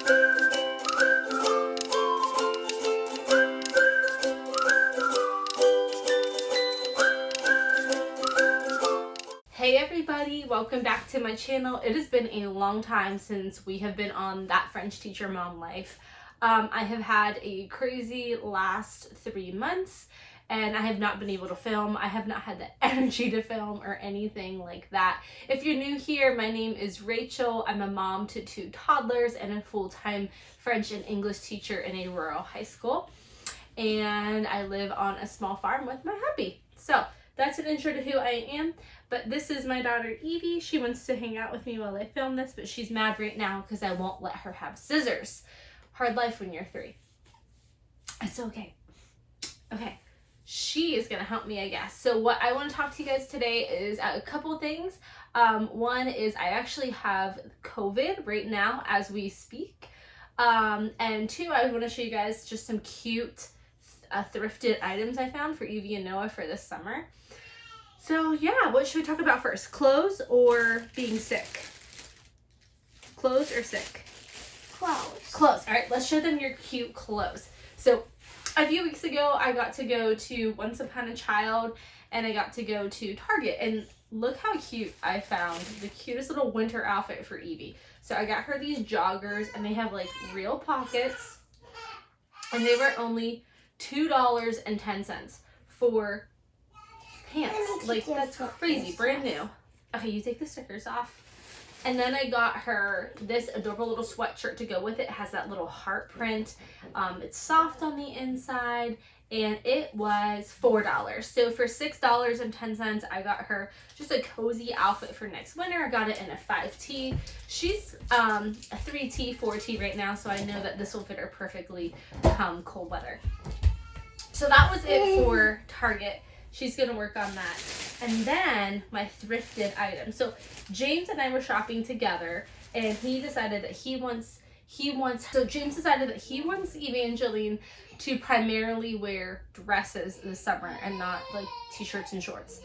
Hey everybody, welcome back to my channel. It has been a long time since we have been on That French Teacher Mom Life. I have had a crazy last 3 months and I have not been able to film. I have not had the energy to film or anything like that. If you're new here, my name is Rachel. I'm a mom to 2 toddlers and a full-time French and English teacher in a rural high school. And I live on a small farm with my hubby. So that's an intro to who I am. But this is my daughter Evie. She wants to hang out with me while I film this, but she's mad right now because I won't let her have scissors. Hard life when you're 3. It's okay. Okay, she is gonna help me, I guess. So what I want to talk to you guys today is a couple things. One is I actually have COVID right now as we speak. And 2, I want to show you guys just some cute thrifted items I found for Evie and Noah for this summer. So yeah, what should we talk about first? Clothes or being sick? Clothes or sick? Clothes. Clothes. All right, let's show them your cute clothes. So a few weeks ago, I got to go to Once Upon a Child and I got to go to Target, and look how cute I found the cutest little winter outfit for Evie. So I got her these joggers and they have like real pockets and they were only $2.10 for pants. Like, that's crazy. Brand new. Okay, you take the stickers off. And then I got her this adorable little sweatshirt to go with it. It has that little heart print. It's soft on the inside and it was $4. So for $6.10, I got her just a cozy outfit for next winter. I got it in a 5T. She's a 3T, 4T right now, so I know that this will fit her perfectly come cold weather. So that was it for Target. She's gonna work on that. And then my thrifted items. So James and I were shopping together and he decided that he wants Evangeline to primarily wear dresses this summer and not like t-shirts and shorts.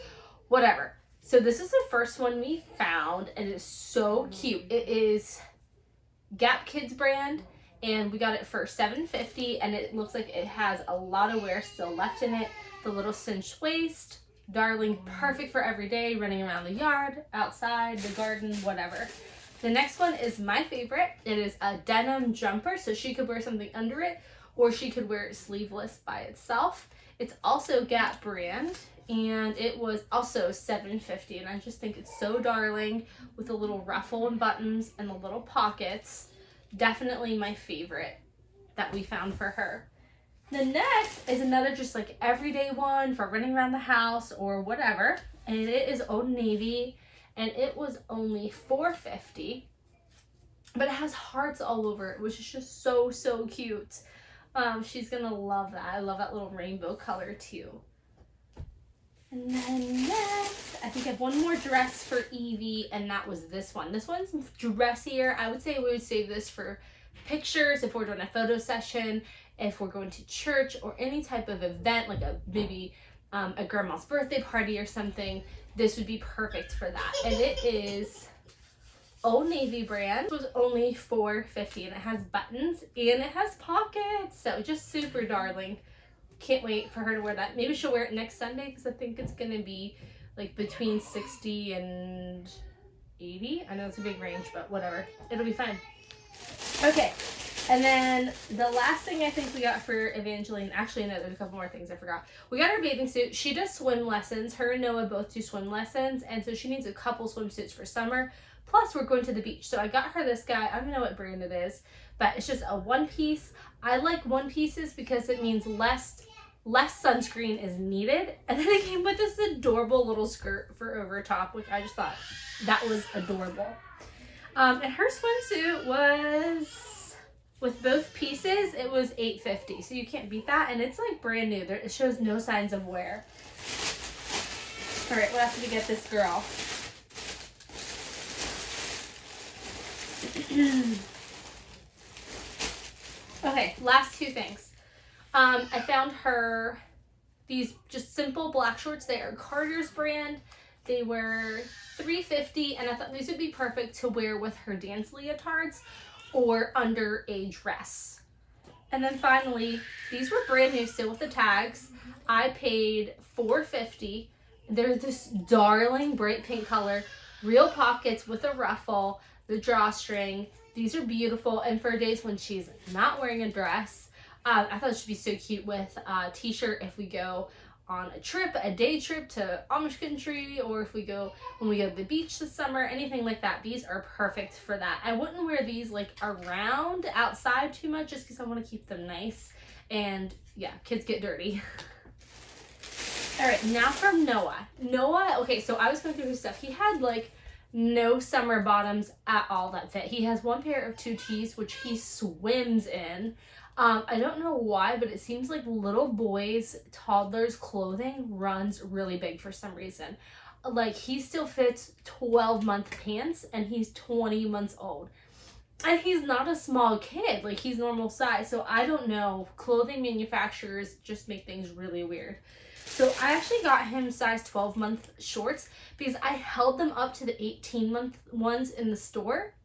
Whatever. So this is the first one we found and it's so cute. It is Gap Kids brand and we got it for $7.50 and it looks like it has a lot of wear still left in it. The little cinched waist, darling, perfect for every day, running around the yard, outside, the garden, whatever. The next one is my favorite. It is a denim jumper, so she could wear something under it, or she could wear it sleeveless by itself. It's also Gap brand, and it was also $7.50, and I just think it's so darling with the little ruffle and buttons and the little pockets. Definitely my favorite that we found for her. The next is another just like everyday one for running around the house or whatever. And it is Old Navy and it was only $4.50. But it has hearts all over it, which is just so, so cute. She's gonna love that. I love that little rainbow color too. And then next, I think I have one more dress for Evie and that was this one. This one's dressier. I would say we would save this for pictures if we're doing a photo session. If we're going to church or any type of event, like maybe a grandma's birthday party or something, this would be perfect for that. And it is Old Navy brand. It was only $4.50 and it has buttons and it has pockets. So just super darling. Can't wait for her to wear that. Maybe she'll wear it next Sunday because I think it's going to be like between 60 and 80. I know it's a big range, but whatever. It'll be fine. Okay. And then the last thing I think we got for Evangeline, actually no, there's a couple more things I forgot. We got her bathing suit. She does swim lessons. Her and Noah both do swim lessons, and so she needs a couple swimsuits for summer. Plus, we're going to the beach. So I got her this guy. I don't know what brand it is, but it's just a one piece. I like one pieces because it means less sunscreen is needed. And then it came with this adorable little skirt for over top, which I just thought that was adorable. And her swimsuit was, with both pieces, it was $8.50. So you can't beat that. And it's like brand new. It shows no signs of wear. All right, what else did we get this girl? Okay, last 2 things. I found her these just simple black shorts. They are Carter's brand. They were $3.50, and I thought these would be perfect to wear with her dance leotards or under a dress. And then finally, these were brand new, still with the tags. I paid $4.50. They're this darling bright pink color, real pockets with a ruffle, the drawstring. These are beautiful, and for days when she's not wearing a dress, I thought it should be so cute with a t-shirt if we go on a trip, a day trip to Amish country, or if we go when we go to the beach this summer, anything like that. These are perfect for that. I wouldn't wear these like around outside too much just because I want to keep them nice, and yeah, kids get dirty. All right, now from Noah. Noah, okay, so I was going through his stuff. He had like no summer bottoms at all that fit. He has one pair of 2Ts, which he swims in. I don't know why, but it seems like little boys, toddlers clothing runs really big for some reason. Like he still fits 12-month pants and he's 20 months old. And he's not a small kid, like he's normal size. So I don't know, clothing manufacturers just make things really weird. So I actually got him size 12-month shorts because I held them up to the 18-month ones in the store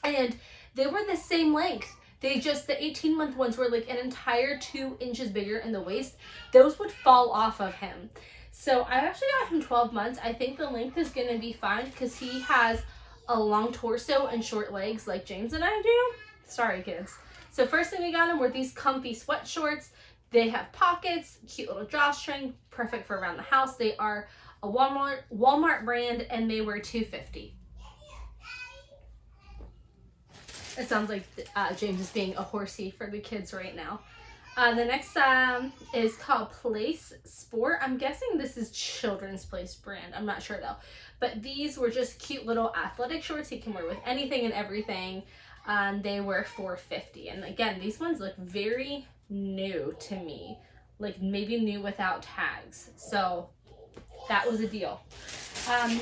and they were the same length. The 18-month ones were like an entire 2 inches bigger in the waist. Those would fall off of him. So I actually got him 12 months. I think the length is going to be fine because he has a long torso and short legs like James and I do. Sorry, kids. So first thing we got him were these comfy sweat shorts. They have pockets, cute little drawstring, perfect for around the house. They are a Walmart brand and they were $2.50. It sounds like James is being a horsey for the kids right now. The next is called Place Sport. I'm guessing this is Children's Place brand. I'm not sure though. But these were just cute little athletic shorts you can wear with anything and everything. They were $4.50. And again, these ones look very new to me. Like maybe new without tags. So that was a deal.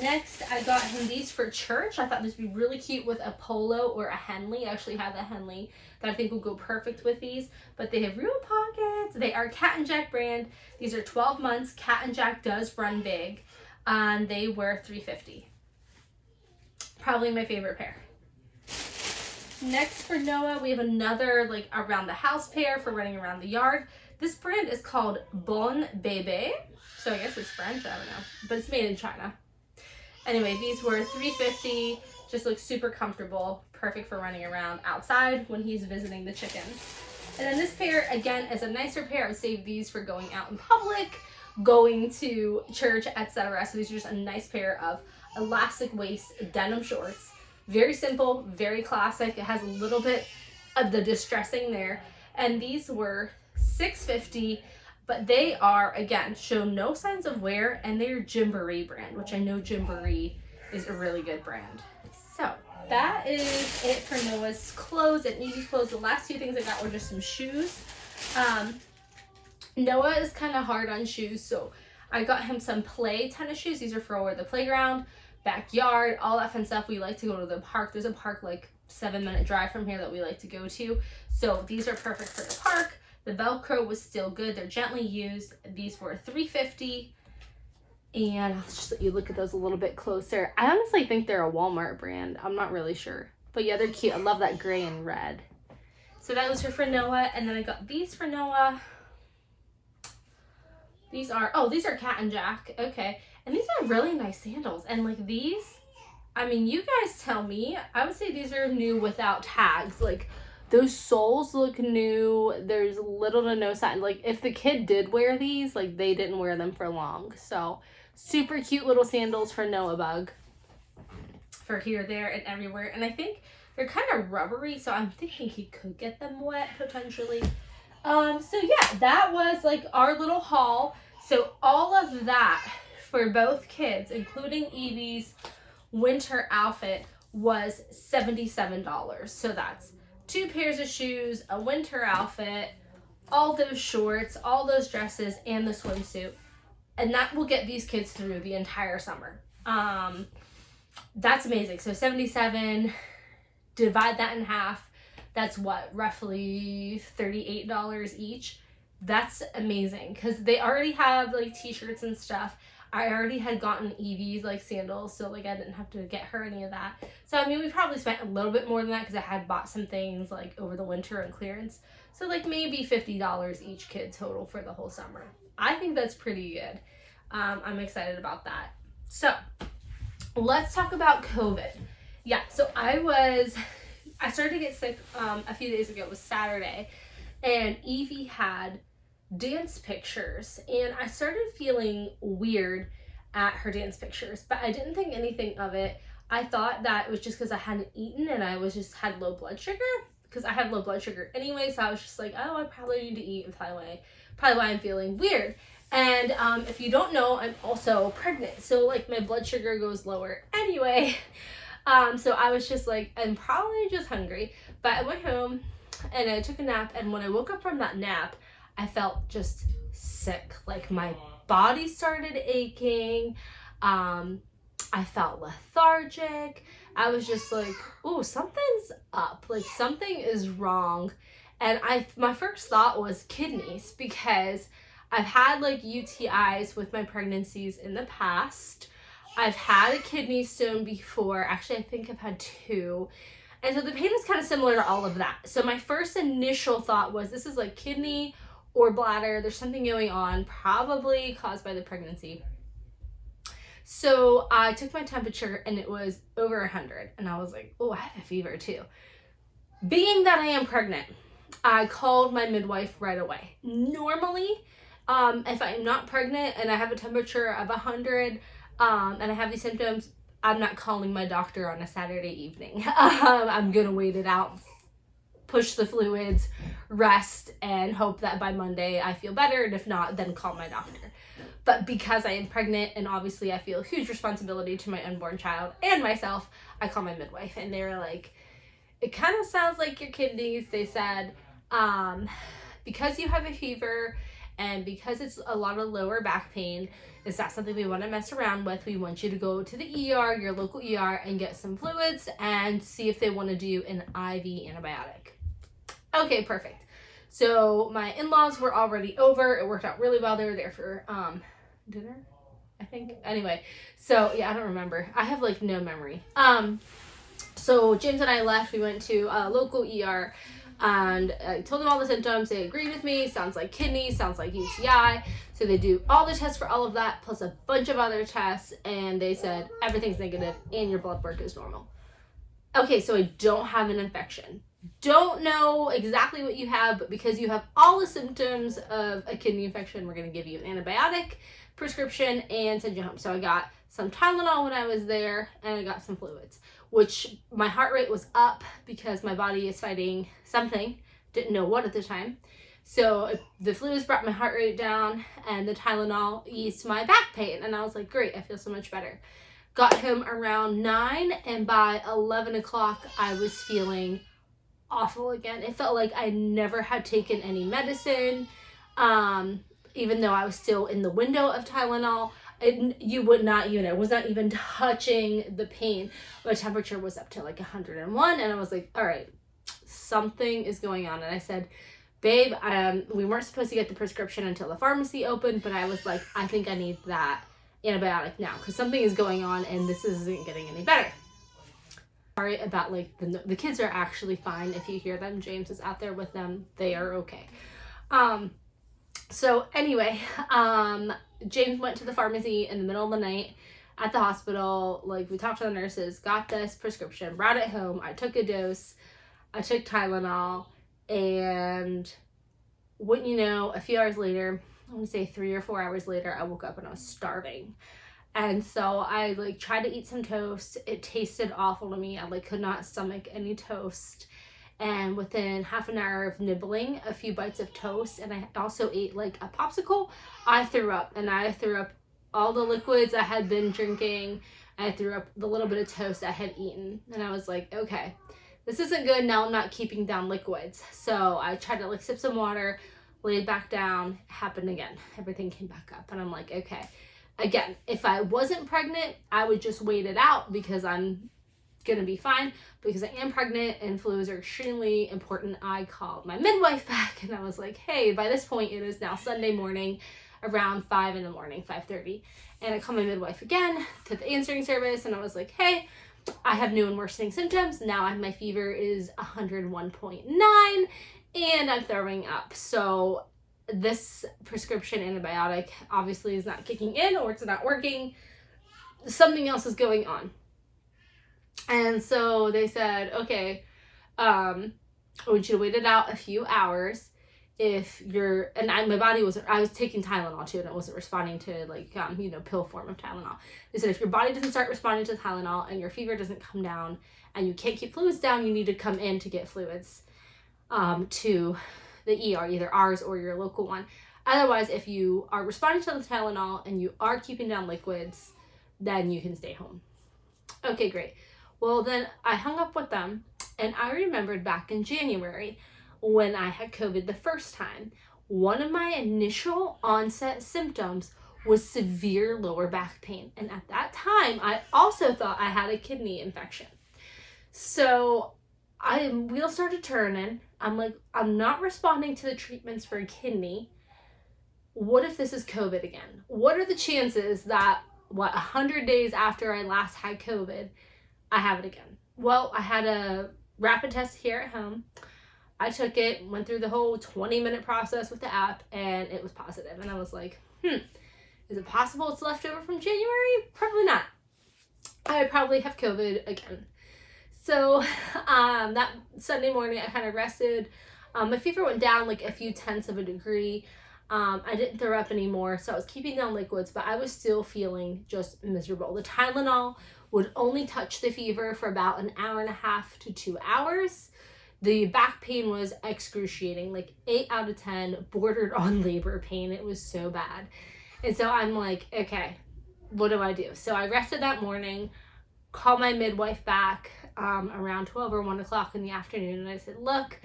Next, I got him these for church. I thought this would be really cute with a polo or a Henley. I actually have the Henley that I think will go perfect with these. But they have real pockets. They are Cat and Jack brand. These are 12 months. Cat and Jack does run big. And they were $3.50. Probably my favorite pair. Next for Noah, we have another like around the house pair for running around the yard. This brand is called Bon Bébé. So I guess it's French, I don't know. But it's made in China. Anyway, these were $3.50. Just look super comfortable. Perfect for running around outside when he's visiting the chickens. And then this pair, again, is a nicer pair. I would save these for going out in public, going to church, etc. So these are just a nice pair of elastic waist denim shorts. Very simple, very classic. It has a little bit of the distressing there. And these were $6.50. But they are, again, show no signs of wear, and they're Gymboree brand, which I know Gymboree is a really good brand. So that is it for Noah's clothes and Evie's clothes. The last two things I got were just some shoes. Noah is kind of hard on shoes, so I got him some play tennis shoes. These are for the playground, backyard, all that fun stuff. We like to go to the park. There's a park like 7-minute drive from here that we like to go to. So these are perfect for the park. The Velcro was still good. They're gently used. These were $3.50. And I'll just let you look at those a little bit closer. I honestly think they're a Walmart brand. I'm not really sure. But yeah, they're cute. I love that gray and red. So that was for Noah. And then I got these for Noah. These are Cat and Jack. Okay. And these are really nice sandals. And like these, I mean, you guys tell me. I would say these are new without tags. Like, those soles look new. There's little to no sign. Like, if the kid did wear these, like, they didn't wear them for long. So, super cute little sandals for Noah Bug. For here, there, and everywhere. And I think they're kind of rubbery, so I'm thinking he could get them wet, potentially. So, yeah, that was, like, our little haul. So, all of that for both kids, including Evie's winter outfit, was $77. So, that's 2 pairs of shoes, a winter outfit, all those shorts, all those dresses, and the swimsuit. And that will get these kids through the entire summer. That's amazing. So $77, divide that in half. That's what, roughly $38 each. That's amazing because they already have like t-shirts and stuff. I already had gotten Evie's like sandals, so like I didn't have to get her any of that. So I mean, we probably spent a little bit more than that because I had bought some things like over the winter on clearance. So like maybe $50 each kid total for the whole summer. I think that's pretty good. I'm excited about that. So let's talk about COVID. Yeah, so I started to get sick a few days ago. It was Saturday, and Evie had dance pictures, and I started feeling weird at her dance pictures, but I didn't think anything of it. I thought that it was just because I hadn't eaten and I was just had low blood sugar, because I have low blood sugar anyway, so I was just like, oh, I probably need to eat, and probably why I'm feeling weird. And if you don't know, I'm also pregnant, so like my blood sugar goes lower anyway. So I was just like, I'm probably just hungry, but I went home and I took a nap, and when I woke up from that nap, I felt just sick. Like my body started aching. I felt lethargic. I was just like, oh, something's up. Like something is wrong. And my first thought was kidneys, because I've had like UTIs with my pregnancies in the past. I've had a kidney stone before. Actually, I think I've had 2. And so the pain was kind of similar to all of that. So my first initial thought was, this is like kidney or bladder. There's something going on, probably caused by the pregnancy. So I took my temperature and it was over 100. And I was like, oh, I have a fever too. Being that I am pregnant, I called my midwife right away. Normally, if I'm not pregnant and I have a temperature of 100 and I have these symptoms, I'm not calling my doctor on a Saturday evening. I'm going to wait it out, push the fluids, rest, and hope that by Monday I feel better. And if not, then call my doctor. But because I am pregnant and obviously I feel a huge responsibility to my unborn child and myself, I call my midwife, and they were like, it kind of sounds like your kidneys. They said, because you have a fever and because it's a lot of lower back pain, is that something we want to mess around with? We want you to go to the ER, your local ER, and get some fluids and see if they want to do an IV antibiotic. Okay, perfect. So my in-laws were already over. It worked out really well. They were there for dinner, I think. Anyway, so yeah, I don't remember. I have like no memory. So James and I left. We went to a local ER. And I told them all the symptoms. They agreed with me. Sounds like kidney, sounds like UTI. So they do all the tests for all of that, plus a bunch of other tests. And they said, everything's negative and your blood work is normal. Okay, so I don't have an infection. Don't know exactly what you have, but because you have all the symptoms of a kidney infection, we're going to give you an antibiotic prescription and send you home. So I got some Tylenol when I was there, and I got some fluids, which my heart rate was up because my body is fighting something, didn't know what at the time. So the fluids brought my heart rate down, and the Tylenol eased my back pain, and I was like, great, I feel so much better. Got home around 9, and by 11 o'clock, I was feeling awful again. It felt like I never had taken any medicine, even though I was still in the window of Tylenol. You would not even, it was not even touching the pain. My temperature was up to like 101, and I was like, all right, something is going on. And I said, babe, we weren't supposed to get the prescription until the pharmacy opened, but I was like, I think I need that antibiotic now because something is going on and this isn't getting any better. Sorry about like the kids are actually fine. If you hear them, James is out there with them. They are okay. So anyway, James went to the pharmacy in the middle of the night at the hospital. Like, we talked to the nurses, got this prescription, brought it home. I took a dose. I took Tylenol, and wouldn't you know, a few hours later, I want to say 3 or 4 hours later, I woke up and I was starving. And so I like tried to eat some toast. It tasted awful to me. I like could not stomach any toast. And within half an hour of nibbling a few bites of toast, and I also ate like a popsicle, I threw up. And I threw up all the liquids I had been drinking. I threw up the little bit of toast I had eaten. And I was like, okay, this isn't good. Now I'm not keeping down liquids. So I tried to like sip some water, laid back down, happened again. Everything came back up. And I'm like, okay. Again, if I wasn't pregnant, I would just wait it out because I'm gonna be fine. Because I am pregnant and fluids are extremely important, I called my midwife back and I was like, hey, by this point it is now Sunday morning. around 5 in the morning, 5:30. And I called my midwife again to the answering service, and I was like, hey, I have new and worsening symptoms. Now my fever is 101.9 and I'm throwing up. So this prescription antibiotic obviously is not kicking in, or it's not working. Something else is going on. And so they said, okay, I want you to wait it out a few hours. If you're, and my body wasn't, I was taking Tylenol too, and it wasn't responding to like, pill form of Tylenol. They said if your body doesn't start responding to Tylenol and your fever doesn't come down and you can't keep fluids down, you need to come in to get fluids to the ER, either ours or your local one. Otherwise, if you are responding to the Tylenol and you are keeping down liquids, then you can stay home. Okay, great. Well, then I hung up with them, and I remembered back in January when I had COVID the first time, one of my initial onset symptoms was severe lower back pain. And at that time, I also thought I had a kidney infection. So wheels started turning. I'm like, I'm not responding to the treatments for a kidney. What if this is COVID again? What are the chances that 100 days after I last had COVID, I have it again? Well, I had a rapid test here at home. I took it, went through the whole 20-minute process with the app, and it was positive. And I was like, is it possible it's left over from January? Probably not. I probably have COVID again. So that Sunday morning, I kind of rested. My fever went down like a few tenths of a degree. I didn't throw up anymore, so I was keeping down liquids, but I was still feeling just miserable. The Tylenol would only touch the fever for about an hour and a half to 2 hours. The back pain was excruciating, like 8 out of 10, bordered on labor pain. It was so bad. And so I'm like, okay, what do I do? So I rested that morning, called my midwife back around 12 or 1 o'clock in the afternoon. And I said, look,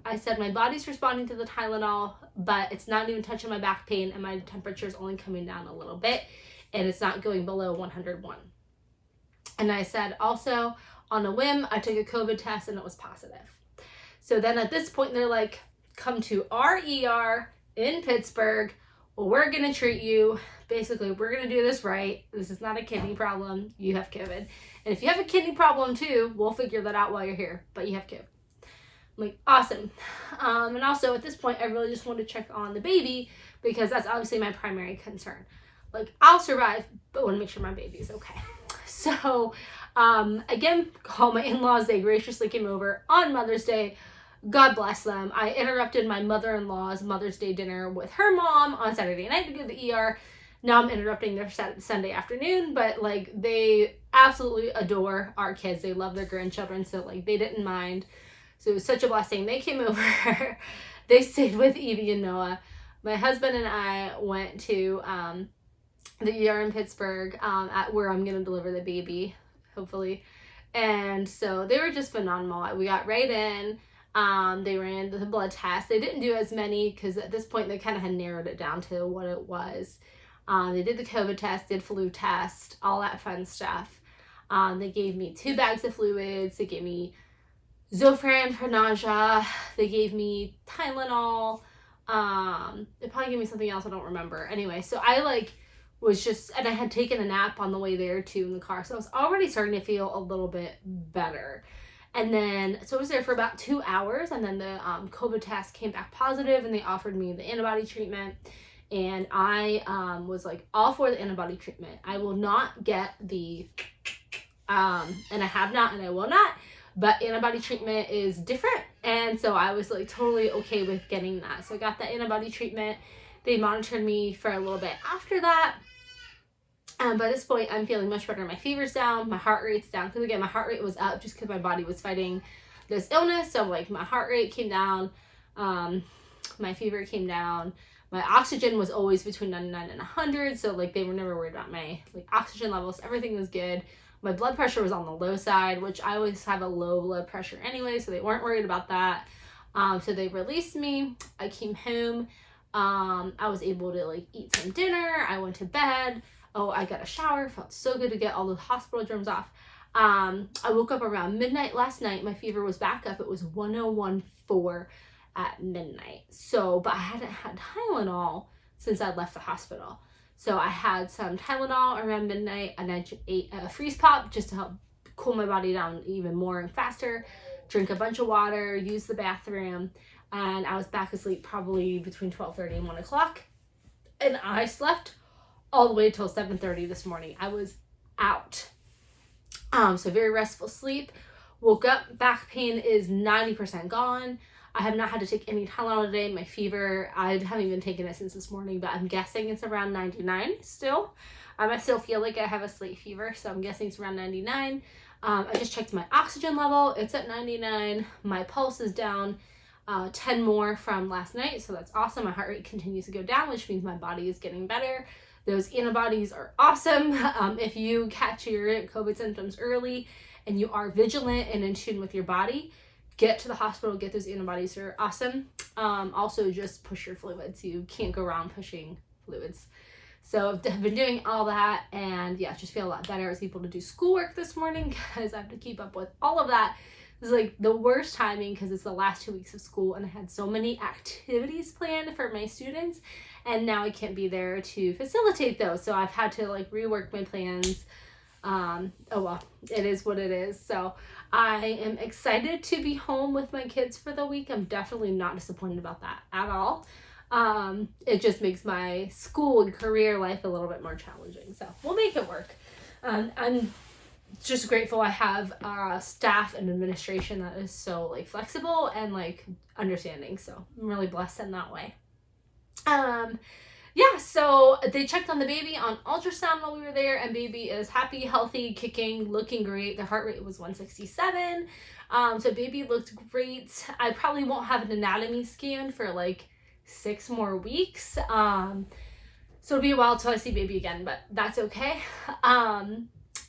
I said, my body's responding to the Tylenol, but it's not even touching my back pain, and my temperature is only coming down a little bit, and it's not going below 101. And I said, also, on a whim, I took a COVID test, and it was positive. So then at this point, they're like, come to our ER in Pittsburgh. We're going to treat you. Basically, we're going to do this right. This is not a kidney problem. You have COVID. And if you have a kidney problem too, we'll figure that out while you're here. But you have COVID. I'm like, awesome. And also at this point, I really just want to check on the baby because that's obviously my primary concern. Like, I'll survive, but I want to make sure my baby's okay. So, again, call my in-laws. They graciously came over on Mother's Day. God bless them. I interrupted my mother-in-law's Mother's Day dinner with her mom on Saturday night to go to the ER. Now I'm interrupting their Sunday afternoon, but like, they absolutely adore our kids. They love their grandchildren, so like, they didn't mind. So it was such a blessing. They came over. They stayed with Evie and Noah. My husband and I went to the ER in Pittsburgh at where I'm going to deliver the baby, hopefully. And so they were just phenomenal. We got right in. They ran the blood test. They didn't do as many because at this point they kind of had narrowed it down to what it was. They did the COVID test, did flu test, all that fun stuff. They gave me 2 bags of fluids. They gave me Zofran for nausea. They gave me Tylenol. They probably gave me something else I don't remember. Anyway, so I was just, and I had taken a nap on the way there too in the car. So I was already starting to feel a little bit better. And then, so I was there for about 2 hours, and then the COVID test came back positive, and they offered me the antibody treatment. And I was like, all for the antibody treatment. I will not get the, and I have not, and I will not, but antibody treatment is different. And so I was like totally okay with getting that. So I got the antibody treatment. They monitored me for a little bit after that. By this point, I'm feeling much better. My fever's down, my heart rate's down. Because again, my heart rate was up just because my body was fighting this illness. So like, my heart rate came down, my fever came down. My oxygen was always between 99 and 100. So like, they were never worried about my oxygen levels. Everything was good. My blood pressure was on the low side, which I always have a low blood pressure anyway. So they weren't worried about that. So they released me. I came home. I was able to eat some dinner. I went to bed. Oh, I got a shower. Felt so good to get all the hospital germs off. I woke up around midnight last night. My fever was back up. It was 101.4 at midnight. So, but I hadn't had Tylenol since I left the hospital. So I had some Tylenol around midnight, and I ate a freeze pop just to help cool my body down even more and faster, drink a bunch of water, use the bathroom, and I was back asleep probably between 12:30 and 1 o'clock. And I slept all the way till 7:30 this morning. I was out. So very restful sleep. Woke up, back pain is 90% gone. I have not had to take any Tylenol today. My fever, I haven't even taken it since this morning, but I'm guessing it's around 99 still. I still feel like I have a slight fever, so I'm guessing it's around 99. I just checked my oxygen level. It's at 99. My pulse is down 10 more from last night, so that's awesome. My heart rate continues to go down, which means my body is getting better. Those antibodies are awesome. If you catch your COVID symptoms early and you are vigilant and in tune with your body, get to the hospital, get those antibodies. Are awesome. Also, just push your fluids. You can't go around pushing fluids. So I've been doing all that, and yeah, just feel a lot better. I was able to do schoolwork this morning because I have to keep up with all of that. It was like the worst timing because it's the last 2 weeks of school, and I had so many activities planned for my students, and now I can't be there to facilitate those. So I've had to like rework my plans. Oh well, it is what it is. So I am excited to be home with my kids for the week. I'm definitely not disappointed about that at all. It just makes my school and career life a little bit more challenging. So we'll make it work. I'm just grateful I have staff and administration that is so like flexible and like understanding. So I'm really blessed in that way. Yeah, so they checked on the baby on ultrasound while we were there, and baby is happy, healthy, kicking, looking great. The heart rate was 167. So baby looked great. I probably won't have an anatomy scan for like 6 more weeks. So it'll be a while till I see baby again, but that's okay.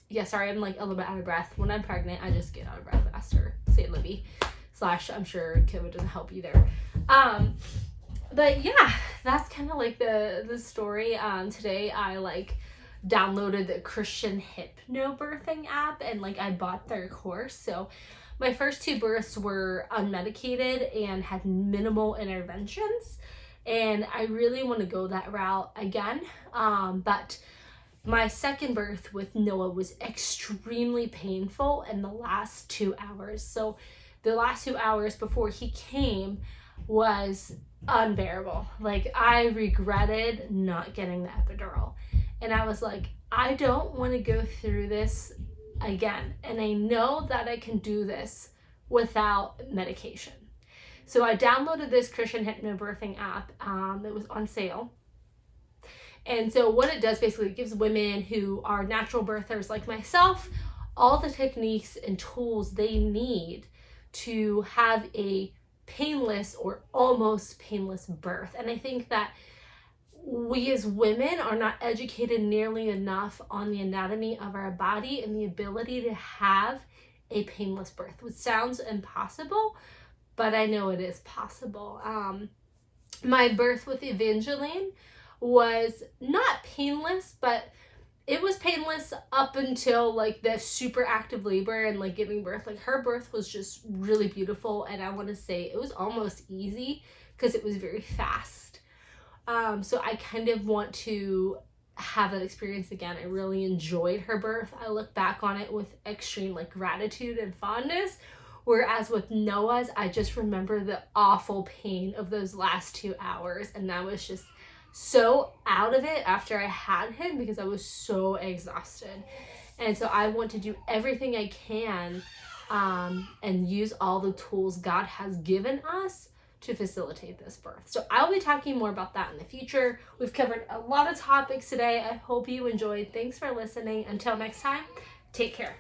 Yeah, sorry, I'm like a little bit out of breath. When I'm pregnant, I just get out of breath faster. Say Libby. / I'm sure COVID doesn't help either. But yeah, that's kind of like the story. Today I like downloaded the Christian Hypnobirthing app, and like I bought their course. So my first 2 births were unmedicated and had minimal interventions, and I really want to go that route again. But my second birth with Noah was extremely painful in the last 2 hours. So the last 2 hours before he came was unbearable. Like I regretted not getting the epidural, and I was like, I don't want to go through this again, and I know that I can do this without medication. So I downloaded this Christian Hypnobirthing app. It was on sale, and so what it does basically, it gives women who are natural birthers like myself all the techniques and tools they need to have a painless or almost painless birth. And I think that we as women are not educated nearly enough on the anatomy of our body and the ability to have a painless birth, which sounds impossible, but I know it is possible. My birth with Evangeline was not painless, but it was painless up until like the super active labor and like giving birth. Like her birth was just really beautiful, and I want to say it was almost easy because it was very fast. So I kind of want to have that experience again. I really enjoyed her birth. I look back on it with extreme like gratitude and fondness, whereas with Noah's, I just remember the awful pain of those last 2 hours, and that was just so out of it after I had him because I was so exhausted. And so I want to do everything I can and use all the tools God has given us to facilitate this birth. So I'll be talking more about that in the future. We've covered a lot of topics today. I hope you enjoyed. Thanks for listening. Until next time, take care.